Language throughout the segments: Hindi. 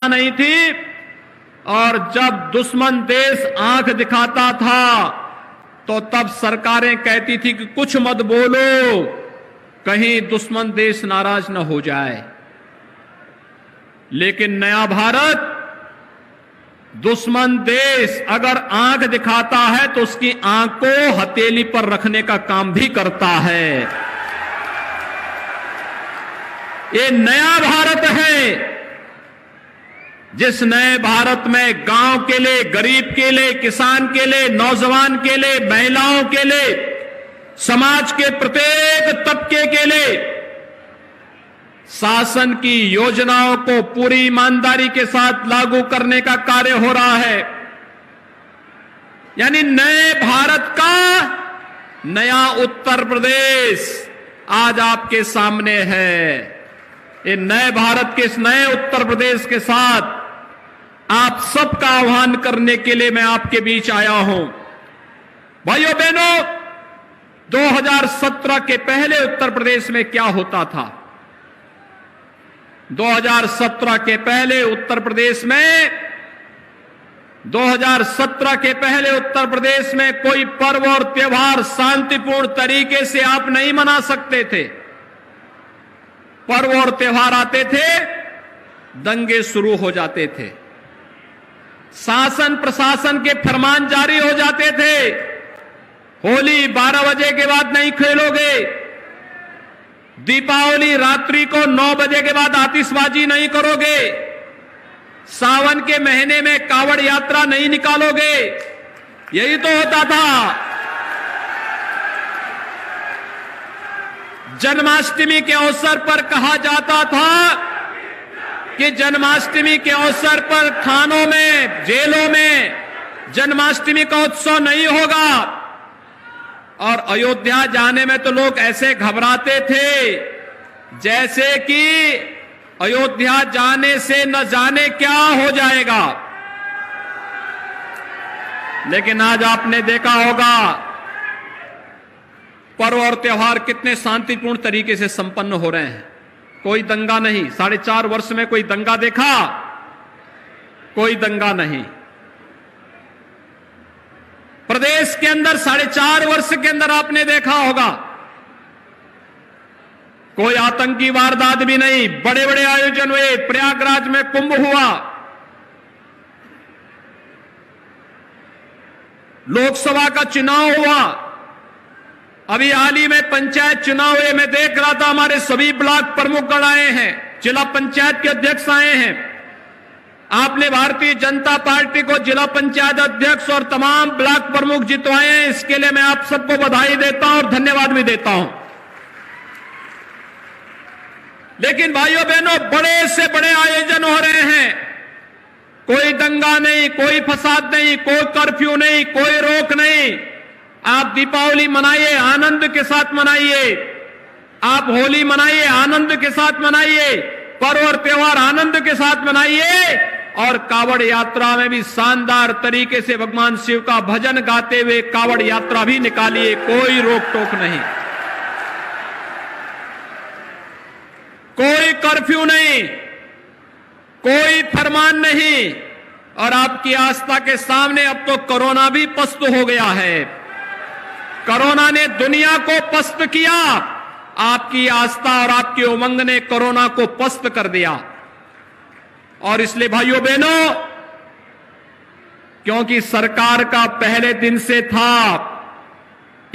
नहीं थी, और जब दुश्मन देश आंख दिखाता था तो तब सरकारें कहती थी कि कुछ मत बोलो, कहीं दुश्मन देश नाराज न हो जाए। लेकिन नया भारत दुश्मन देश अगर आंख दिखाता है तो उसकी आंख को हथेली पर रखने का काम भी करता है। ये नया भारत है, जिस नए भारत में गांव के लिए, गरीब के लिए, किसान के लिए, नौजवान के लिए, महिलाओं के लिए, समाज के प्रत्येक तबके के लिए शासन की योजनाओं को पूरी ईमानदारी के साथ लागू करने का कार्य हो रहा है। यानी नए भारत का नया उत्तर प्रदेश आज आपके सामने है। ये नए भारत के इस नए उत्तर प्रदेश के साथ आप सबका आह्वान करने के लिए मैं आपके बीच आया हूं। भाइयों बहनों, 2017 के पहले उत्तर प्रदेश में क्या होता था? 2017 के पहले उत्तर प्रदेश में 2017 के पहले उत्तर प्रदेश में कोई पर्व और त्योहार शांतिपूर्ण तरीके से आप नहीं मना सकते थे। पर्व और त्योहार आते थे, दंगे शुरू हो जाते थे, शासन प्रशासन के फरमान जारी हो जाते थे। होली 12 बजे के बाद नहीं खेलोगे, दीपावली रात्रि को 9 बजे के बाद आतिशबाजी नहीं करोगे, सावन के महीने में कावड़ यात्रा नहीं निकालोगे। यही तो होता था। जन्माष्टमी के अवसर पर कहा जाता था कि जन्माष्टमी के अवसर पर थानों में, जेलों में जन्माष्टमी का उत्सव नहीं होगा। और अयोध्या जाने में तो लोग ऐसे घबराते थे जैसे कि अयोध्या जाने से न जाने क्या हो जाएगा। लेकिन आज आपने देखा होगा पर्व और त्योहार कितने शांतिपूर्ण तरीके से संपन्न हो रहे हैं। कोई दंगा नहीं। 4.5 वर्ष में कोई दंगा देखा? कोई दंगा नहीं। प्रदेश के अंदर 4.5 वर्ष के अंदर आपने देखा होगा कोई आतंकी वारदात भी नहीं। बड़े बड़े आयोजन हुए, प्रयागराज में कुंभ हुआ, लोकसभा का चुनाव हुआ, अभी हाल ही में पंचायत चुनाव हुए। मैं देख रहा था हमारे सभी ब्लॉक प्रमुखगण आए हैं, जिला पंचायत के अध्यक्ष आए हैं। आपने भारतीय जनता पार्टी को जिला पंचायत अध्यक्ष और तमाम ब्लॉक प्रमुख जितवाए हैं, इसके लिए मैं आप सबको बधाई देता हूं और धन्यवाद भी देता हूं। लेकिन भाइयों बहनों, बड़े से बड़े आयोजन हो रहे हैं, कोई दंगा नहीं, कोई फसाद नहीं, कोई कर्फ्यू नहीं, कोई रोक नहीं। आप दीपावली मनाइए, आनंद के साथ मनाइए। आप होली मनाइए, आनंद के साथ मनाइए। पर्व और त्योहार आनंद के साथ मनाइए। और कावड़ यात्रा में भी शानदार तरीके से भगवान शिव का भजन गाते हुए कावड़ यात्रा भी निकालिए। कोई रोक टोक नहीं, कोई कर्फ्यू नहीं, कोई फरमान नहीं। और आपकी आस्था के सामने अब तो कोरोना भी पस्त हो गया है। कोरोना ने दुनिया को पस्त किया, आपकी आस्था और आपकी उमंग ने कोरोना को पस्त कर दिया। और इसलिए भाइयों बहनों, क्योंकि सरकार का पहले दिन से था,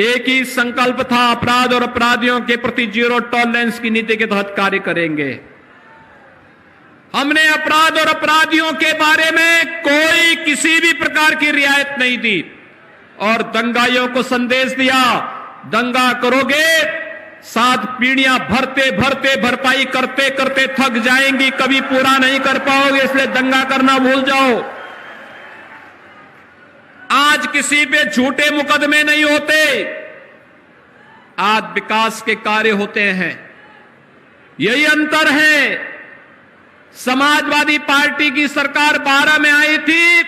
एक ही संकल्प था, अपराध और अपराधियों के प्रति जीरो टॉलरेंस की नीति के तहत कार्य करेंगे। हमने अपराध और अपराधियों के बारे में कोई किसी भी प्रकार की रियायत नहीं दी और दंगाइयों को संदेश दिया, दंगा करोगे 7 पीढ़ियां भरते भरते भरपाई करते करते थक जाएंगी, कभी पूरा नहीं कर पाओगे, इसलिए दंगा करना भूल जाओ। आज किसी पे झूठे मुकदमे नहीं होते, आज विकास के कार्य होते हैं। यही अंतर है। समाजवादी पार्टी की सरकार 12 में आई थी,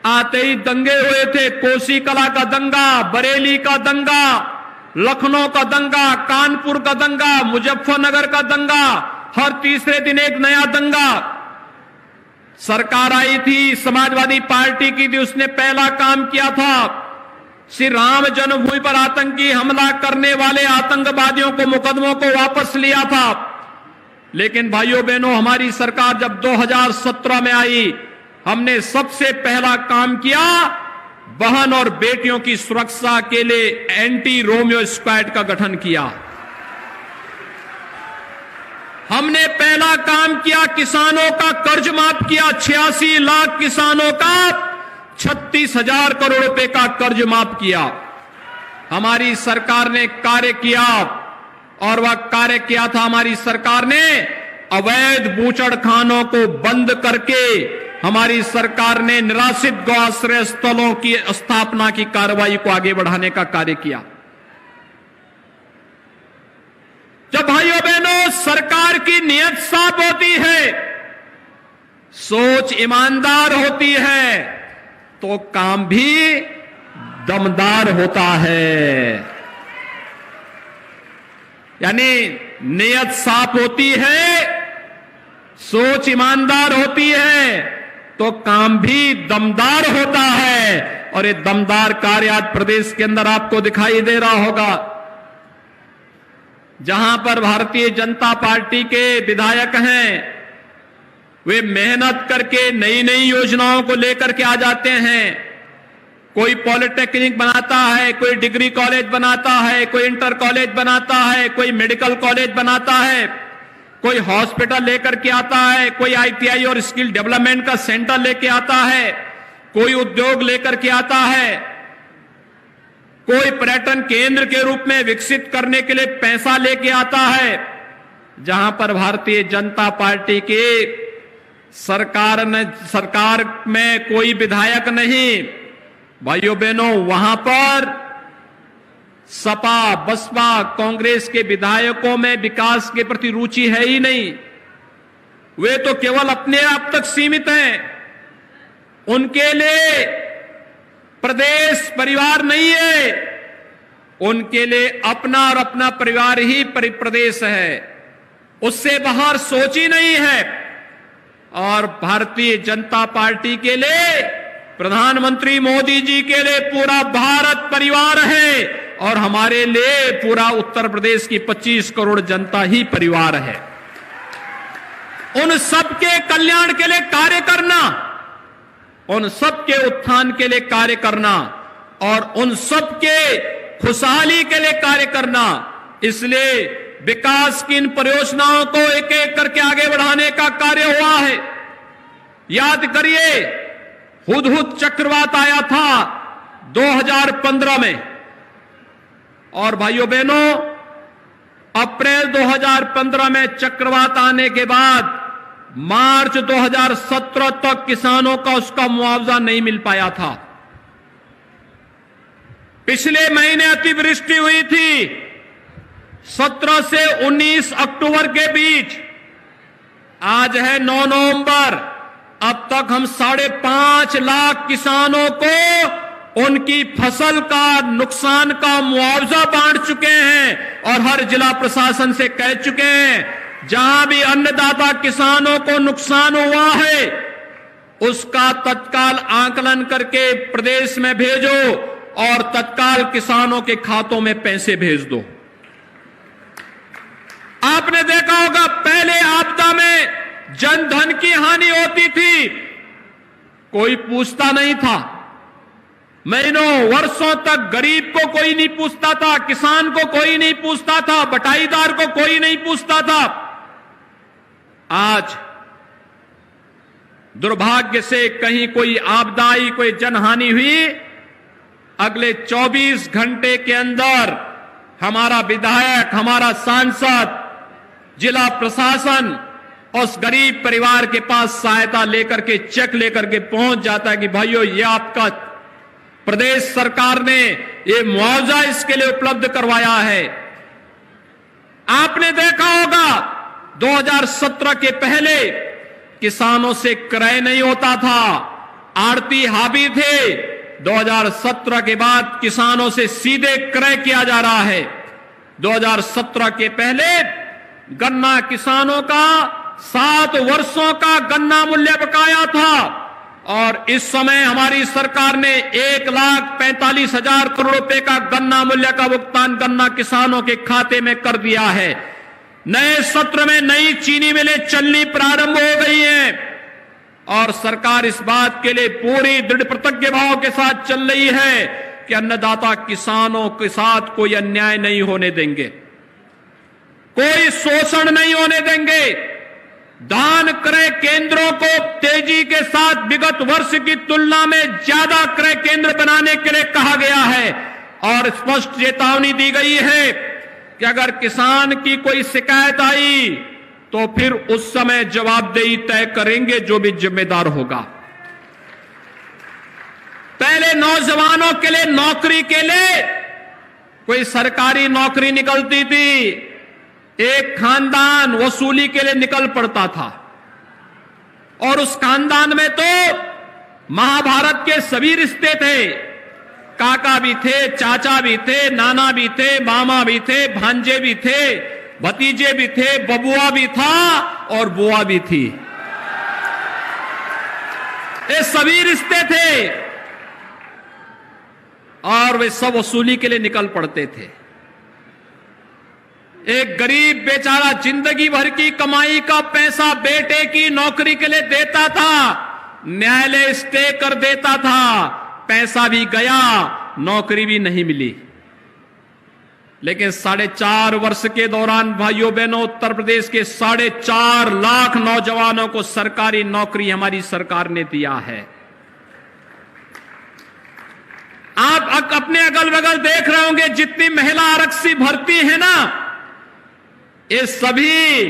आते ही दंगे हुए थे। कोसी कला का दंगा, बरेली का दंगा, लखनऊ का दंगा, कानपुर का दंगा, मुजफ्फरनगर का दंगा, हर तीसरे दिन एक नया दंगा। सरकार आई थी, समाजवादी पार्टी की थी, उसने पहला काम किया था श्री राम जन्मभूमि पर आतंकी हमला करने वाले आतंकवादियों को, मुकदमों को वापस लिया था। लेकिन भाइयों बहनों, हमारी सरकार जब 2017 में आई, हमने सबसे पहला काम किया, बहन और बेटियों की सुरक्षा के लिए एंटी रोमियो स्क्वाड का गठन किया। हमने पहला काम किया, किसानों का कर्ज माफ किया। 86 लाख किसानों का 36,000 करोड़ रुपए का कर्ज माफ किया। हमारी सरकार ने कार्य किया, और वह कार्य किया था हमारी सरकार ने अवैध बूचड़खानों को बंद करके, हमारी सरकार ने निराश्रित गौ आश्रय स्थलों की स्थापना की कार्रवाई को आगे बढ़ाने का कार्य किया। जब भाइयों बहनों सरकार की नीयत साफ होती है, सोच ईमानदार होती है, तो काम भी दमदार होता है। यानी नीयत साफ होती है, सोच ईमानदार होती है, तो काम भी दमदार होता है। और ये दमदार कार्य आज प्रदेश के अंदर आपको दिखाई दे रहा होगा। जहां पर भारतीय जनता पार्टी के विधायक हैं, वे मेहनत करके नई नई योजनाओं को लेकर के आ जाते हैं। कोई पॉलिटेक्निक बनाता है, कोई डिग्री कॉलेज बनाता है, कोई इंटर कॉलेज बनाता है, कोई मेडिकल कॉलेज बनाता है, कोई हॉस्पिटल लेकर के आता है, कोई आईटीआई और स्किल डेवलपमेंट का सेंटर लेके आता है, कोई उद्योग लेकर के आता है, कोई पर्यटन केंद्र के रूप में विकसित करने के लिए पैसा लेके आता है। जहां पर भारतीय जनता पार्टी के सरकार में कोई विधायक नहीं, भाइयों बहनों, वहां पर सपा, बसपा, कांग्रेस के विधायकों में विकास के प्रति रुचि है ही नहीं। वे तो केवल अपने आप तक सीमित हैं। उनके लिए प्रदेश परिवार नहीं है, उनके लिए अपना और अपना परिवार ही प्रदेश है, उससे बाहर सोच ही नहीं है। और भारतीय जनता पार्टी के लिए, प्रधानमंत्री मोदी जी के लिए पूरा भारत परिवार है, और हमारे लिए पूरा उत्तर प्रदेश की 25 करोड़ जनता ही परिवार है। उन सबके कल्याण के लिए कार्य करना, उन सबके उत्थान के लिए कार्य करना, और उन सबके खुशहाली के लिए कार्य करना। इसलिए विकास की इन परियोजनाओं को एक एक करके आगे बढ़ाने का कार्य हुआ है। याद करिए, हुदहुद चक्रवात आया था 2015 में, और भाइयों बहनों, अप्रैल 2015 में चक्रवात आने के बाद मार्च 2017 तक किसानों का उसका मुआवजा नहीं मिल पाया था। पिछले महीने अतिवृष्टि हुई थी 17 से 19 अक्टूबर के बीच। आज है 9 नवंबर, अब तक हम 5.5 लाख किसानों को उनकी फसल का नुकसान का मुआवजा बांट चुके हैं, और हर जिला प्रशासन से कह चुके हैं, जहां भी अन्नदाता किसानों को नुकसान हुआ है उसका तत्काल आकलन करके प्रदेश में भेजो, और तत्काल किसानों के खातों में पैसे भेज दो। आपने देखा होगा, पहले आपदा में जन धन की हानि होती थी, कोई पूछता नहीं था। महीनों वर्षों तक गरीब को कोई नहीं पूछता था, किसान को कोई नहीं पूछता था, बटाईदार को कोई नहीं पूछता था। आज दुर्भाग्य से कहीं कोई आपदा आई, कोई जनहानि हुई, अगले 24 घंटे के अंदर हमारा विधायक, हमारा सांसद, जिला प्रशासन उस गरीब परिवार के पास सहायता लेकर के, चेक लेकर के पहुंच जाता है कि भाइयों, ये आपका प्रदेश सरकार ने ये मुआवजा इसके लिए उपलब्ध करवाया है। आपने देखा होगा 2017 के पहले किसानों से क्रय नहीं होता था, आड़ती हावी थे। 2017 के बाद किसानों से सीधे क्रय किया जा रहा है। 2017 के पहले गन्ना किसानों का 7 वर्षों का गन्ना मूल्य बकाया था और इस समय हमारी सरकार ने 1,45,000 करोड़ रुपए का गन्ना मूल्य का भुगतान गन्ना किसानों के खाते में कर दिया है। नए सत्र में नई चीनी मिलें चलनी प्रारंभ हो गई हैं और सरकार इस बात के लिए पूरी दृढ़ प्रतिज्ञ भाव के साथ चल रही है कि अन्नदाता किसानों के साथ कोई अन्याय नहीं होने देंगे, कोई शोषण नहीं होने देंगे। धान क्रय केंद्रों को तेजी के साथ विगत वर्ष की तुलना में ज्यादा क्रय केंद्र बनाने के लिए कहा गया है और स्पष्ट चेतावनी दी गई है कि अगर किसान की कोई शिकायत आई तो फिर उस समय जवाबदेही तय करेंगे जो भी जिम्मेदार होगा। पहले नौजवानों के लिए नौकरी के लिए कोई सरकारी नौकरी निकलती थी, एक खानदान वसूली के लिए निकल पड़ता था और उस खानदान में तो महाभारत के सभी रिश्ते थे, काका भी थे, चाचा भी थे, नाना भी थे, मामा भी थे, भांजे भी थे, भतीजे भी थे, बबुआ भी था और बुआ भी थी। ये सभी रिश्ते थे और वे सब वसूली के लिए निकल पड़ते थे। एक गरीब बेचारा जिंदगी भर की कमाई का पैसा बेटे की नौकरी के लिए देता था, न्यायालय स्टे कर देता था, पैसा भी गया, नौकरी भी नहीं मिली। लेकिन 4.5 वर्ष के दौरान भाइयों बहनों उत्तर प्रदेश के 4.5 लाख नौजवानों को सरकारी नौकरी हमारी सरकार ने दिया है। आप अपने अगल बगल देख रहे होंगे जितनी महिला आरक्षी भर्ती है ना, ये सभी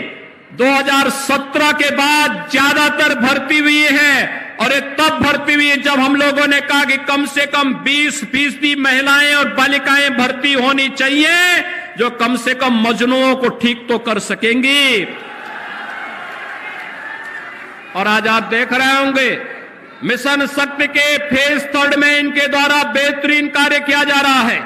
2017 के बाद ज्यादातर भर्ती हुई है और ये तब भर्ती हुई है जब हम लोगों ने कहा कि कम से कम 20% महिलाएं और बालिकाएं भर्ती होनी चाहिए जो कम से कम मजनुओं को ठीक तो कर सकेंगी। और आज आप देख रहे होंगे मिशन शक्ति के फेज 3 में इनके द्वारा बेहतरीन कार्य किया जा रहा है।